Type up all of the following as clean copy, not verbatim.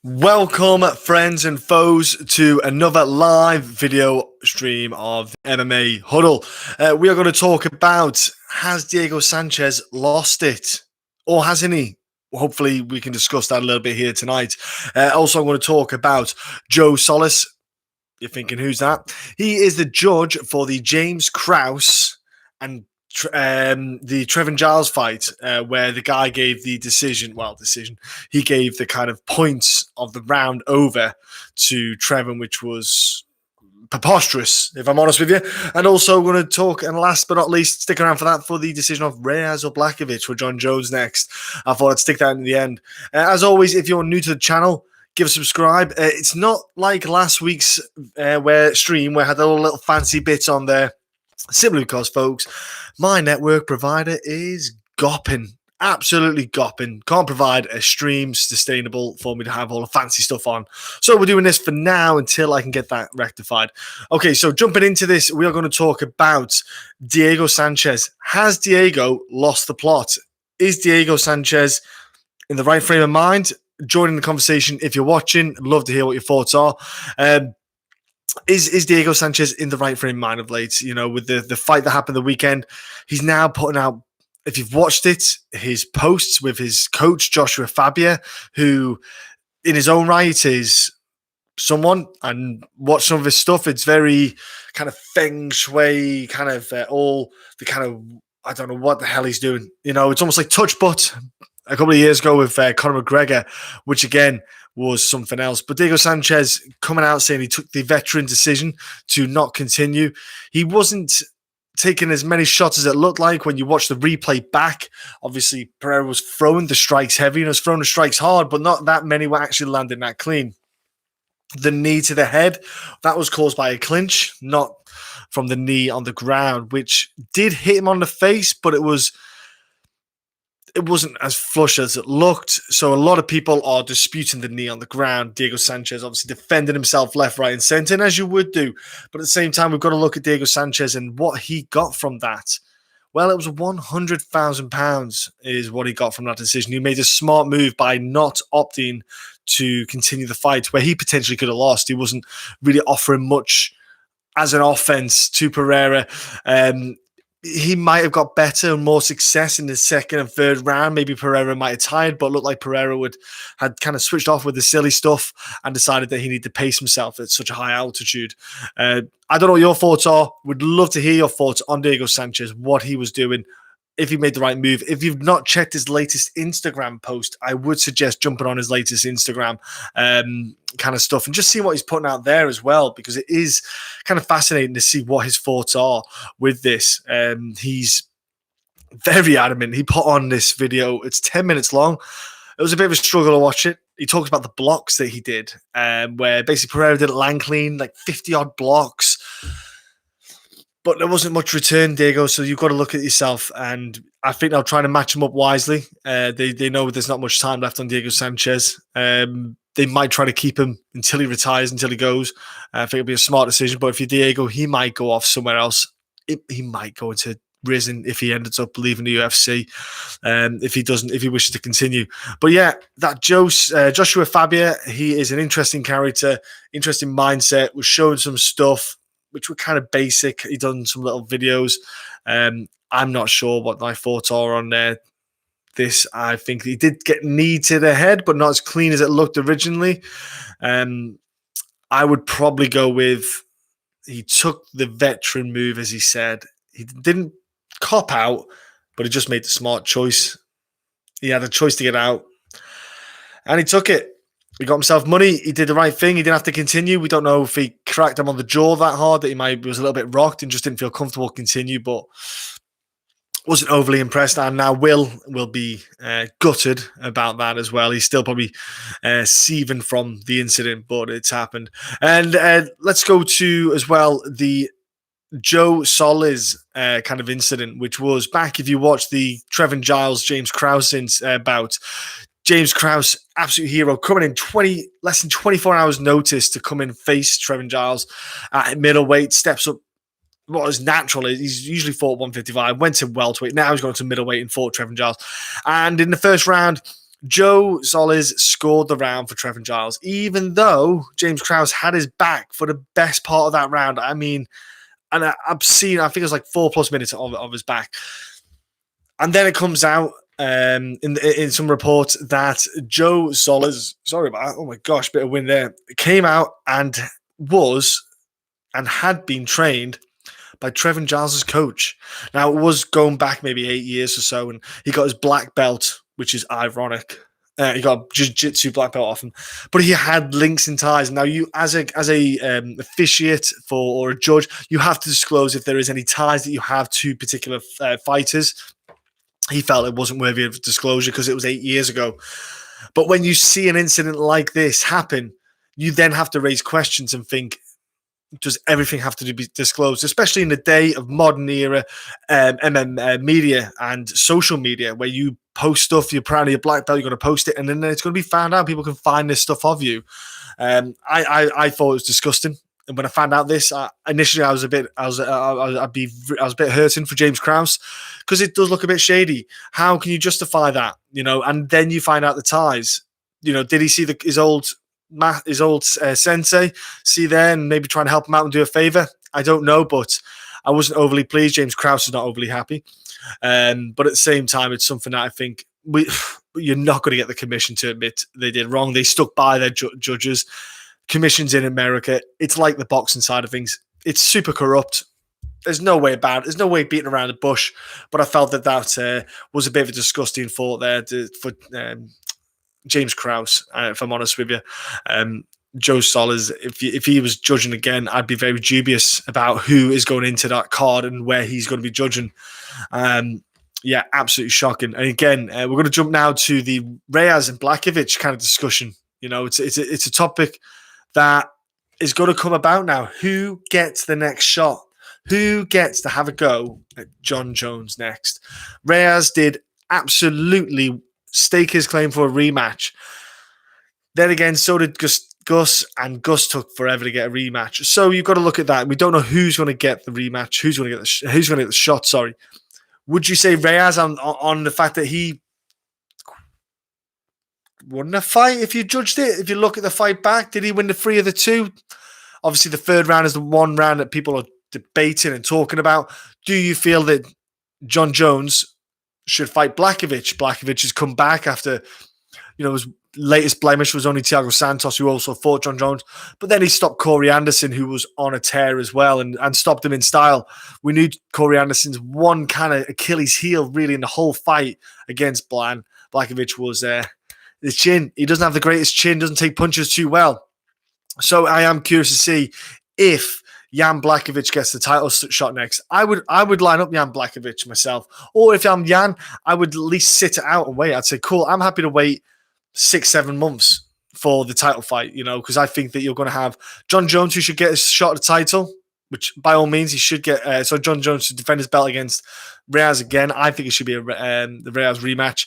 Welcome, friends and foes, to another live video stream of MMA Huddle. We are going to talk about, has Diego Sanchez lost it? Or hasn't he? Hopefully, we can discuss that a little bit here tonight. Also, I'm going to talk about Joe Solis. You're thinking, who's that? He is the judge for the James Krause and the Trevin Giles fight, where the guy gave the decision. He gave the kind of points of the round over to Trevin, which was preposterous, if I'm honest with you. And also, we're going to talk, and last but not least, stick around for that, for the decision of Reyes or Blachowicz for John Jones next. I thought I'd stick that in the end. As always, if you're new to the channel, give a subscribe. It's not like last week's stream where I had all little fancy bits on there. Simply because, folks, my network provider is gopping. Absolutely gopping. Can't provide a stream sustainable for me to have all the fancy stuff on. So we're doing this for now until I can get that rectified. Okay, so jumping into this, we are going to talk about Diego Sanchez. Has Diego lost the plot? Is Diego Sanchez in the right frame of mind? Join the conversation if you're watching. I'd love to hear what your thoughts are. Is Diego Sanchez in the right frame of mind of late? You know, with the fight that happened the weekend, he's now putting out, if you've watched it, his posts with his coach, Joshua Fabia, who in his own right is someone, and watch some of his stuff. It's very kind of feng shui, kind of all the kind of, I don't know what the hell he's doing. You know, it's almost like touch butt a couple of years ago with Conor McGregor, which again was something else. But Diego Sanchez coming out saying he took the veteran decision to not continue. He wasn't taking as many shots as it looked like when you watch the replay back. Obviously, Pereira was throwing the strikes heavy and was throwing the strikes hard, but not that many were actually landing that clean. The knee to the head, that was caused by a clinch, not from the knee on the ground, which did hit him on the face, but it wasn't as flush as it looked. So a lot of people are disputing the knee on the ground. Diego Sanchez obviously defending himself left, right, and center, and as you would do. But at the same time, we've got to look at Diego Sanchez and what he got from that. Well, it was £100,000 is what he got from that decision. He made a smart move by not opting to continue the fight where he potentially could have lost. He wasn't really offering much as an offense to Pereira. He might have got better and more success in the second and third round. Maybe Pereira might have tired, but it looked like Pereira had kind of switched off with the silly stuff and decided that he needed to pace himself at such a high altitude. I don't know what your thoughts are. Would love to hear your thoughts on Diego Sanchez, what he was doing, if he made the right move. If you've not checked his latest Instagram post, I would suggest jumping on his latest Instagram kind of stuff and just see what he's putting out there as well, because it is kind of fascinating to see what his thoughts are with this. He's very adamant. He put on this video. It's 10 minutes long. It was a bit of a struggle to watch it. He talks about the blocks that he did, where basically Pereira did it land clean, like 50-odd blocks. But there wasn't much return, Diego, so you've got to look at yourself. And I think they'll try to match him up wisely. They know there's not much time left on Diego Sanchez. They might try to keep him until he retires, until he goes. I think it'll be a smart decision. But if you're Diego, he might go off somewhere else. He might go into Risen if he ends up leaving the UFC. If he wishes to continue. But yeah, that Joshua Fabia, he is an interesting character, interesting mindset, was showing some stuff which were kind of basic. He done some little videos. I'm not sure what my thoughts are on this. I think he did get knee to the head, but not as clean as it looked originally. I would probably go with, he took the veteran move, as he said. He didn't cop out, but he just made the smart choice. He had a choice to get out, and he took it. He got himself money. He did the right thing. He didn't have to continue. We don't know if he cracked him on the jaw that hard that he was a little bit rocked and just didn't feel comfortable to continue, but wasn't overly impressed. And now Will be gutted about that as well. He's still probably seething from the incident, but it's happened. And let's go to as well the Joe Solis kind of incident, which was back, if you watch the Trevin Giles, James Krause bout. James Krause, absolute hero, coming in less than 24 hours notice to come and face Trevin Giles at middleweight, steps up what is natural. He's usually fought 155, went to welterweight, now he's gone to middleweight and fought Trevin Giles. And in the first round, Joe Solis scored the round for Trevin Giles, even though James Krause had his back for the best part of that round. I mean, and I've seen, I think it was like 4+ minutes of his back. And then it comes out in some reports that Joe Solis, sorry about that, oh my gosh, bit of wind there, came out and had been trained by Trevin Giles' coach. Now, it was going back maybe 8 years or so, and he got his black belt, which is ironic. He got a jiu-jitsu black belt off him, but he had links and ties. Now, you as a officiate or a judge, you have to disclose if there is any ties that you have to particular fighters. He felt it wasn't worthy of disclosure because it was 8 years ago. But when you see an incident like this happen, you then have to raise questions and think, does everything have to be disclosed, especially in the day of modern era media and social media, where you post stuff, you're proud of your black belt, you're going to post it, and then it's going to be found out. People can find this stuff of you. I thought it was disgusting. And when I found out this, initially I was a bit hurting for James Krause because it does look a bit shady. How can you justify that? And then you find out the ties. Did he see his old sensei, see there, and maybe try and help him out and do a favor? I don't know, but I wasn't overly pleased. James Krause is not overly happy. But at the same time, it's something that I think you're not going to get the commission to admit they did wrong. They stuck by their judges. Commissions in America, it's like the boxing side of things. It's super corrupt. There's no way about it. There's no way beating around the bush. But I felt that was a bit of a disgusting thought there for James Krause, if I'm honest with you. Joe Solis, if he was judging again, I'd be very dubious about who is going into that card and where he's going to be judging. Yeah, absolutely shocking. And again, we're going to jump now to the Reyes and Blachowicz kind of discussion. It's a topic that is going to come about now. Who gets the next shot? Who gets to have a go at Jon Jones next? Reyes did absolutely stake his claim for a rematch. Then again, so did Gus, and Gus took forever to get a rematch. So you've got to look at that. We don't know who's going to get the rematch, who's going to get the shot. Sorry. Would you say Reyes on the fact that he won the fight if you judged it? If you look at the fight back, did he win the 3 of the 2? Obviously, the third round is the one round that people are debating and talking about. Do you feel that Jon Jones should fight Blachowicz? Blachowicz has come back after, his latest blemish was only Thiago Santos, who also fought Jon Jones. But then he stopped Corey Anderson, who was on a tear as well, and stopped him in style. We knew Corey Anderson's one kind of Achilles heel, really, in the whole fight against Blachowicz was his chin. He doesn't have the greatest chin, doesn't take punches too well. So I am curious to see if Jan Blachowicz gets the title shot next. I would line up Jan Blachowicz myself. Or if I'm Jan, I would at least sit it out and wait. I'd say, cool, I'm happy to wait 6-7 months for the title fight, because I think that you're going to have Jon Jones, who should get a shot at the title, which by all means he should get. So Jon Jones should defend his belt against Reyes again. I think it should be the Reyes rematch.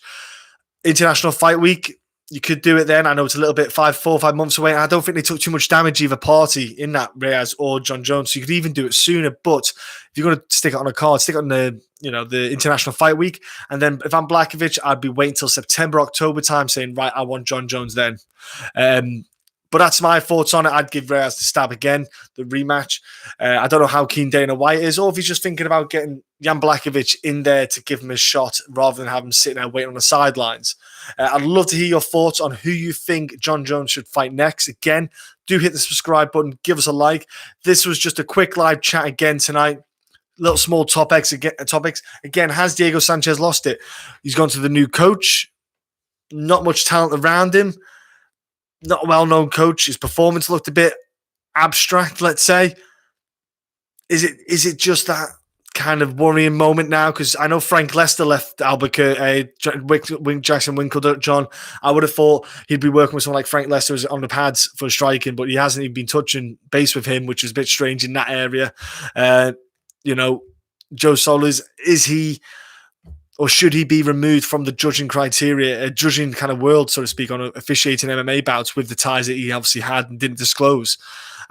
International Fight Week, you could do it then. I know it's a little bit 4 or 5 months away. I don't think they took too much damage either party in that, Reyes or Jon Jones. So you could even do it sooner. But if you're going to stick it on a card, stick it on the International Fight Week. And then if I'm Blachowicz, I'd be waiting till September, October time, saying, right, I want Jon Jones then. But that's my thoughts on it. I'd give Reyes the stab again, the rematch. I don't know how keen Dana White is, or if he's just thinking about getting Jan Blachowicz in there to give him a shot rather than have him sitting there waiting on the sidelines. I'd love to hear your thoughts on who you think Jon Jones should fight next. Again, do hit the subscribe button, give us a like. This was just a quick live chat again tonight. Little small topics. Again, has Diego Sanchez lost it? He's gone to the new coach. Not much talent around him. Not a well-known coach. His performance looked a bit abstract, let's say. Is it just that kind of worrying moment now? Because I know Frank Lester left Albuquerque, Jackson Winklejohn. I would have thought he'd be working with someone like Frank Lester on the pads for striking, but he hasn't even been touching base with him, which is a bit strange in that area. Joe Solis, is he or should he be removed from the judging criteria, judging kind of world, so to speak, on officiating MMA bouts with the ties that he obviously had and didn't disclose?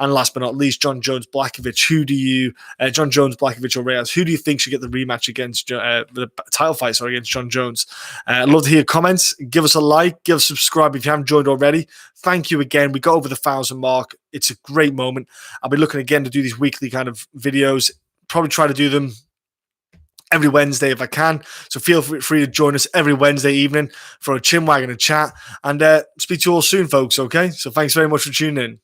And last but not least, John Jones Blachowicz. John Jones Blachowicz or Reyes? Who do you think should get the rematch against the title fight? Sorry, against John Jones. I'd love to hear your comments. Give us a like. Give us a subscribe if you haven't joined already. Thank you again. We got over the 1,000 mark. It's a great moment. I'll be looking again to do these weekly kind of videos. Probably try to do them every Wednesday if I can. So feel free to join us every Wednesday evening for a chin wag and a chat. And speak to you all soon, folks, okay? So thanks very much for tuning in.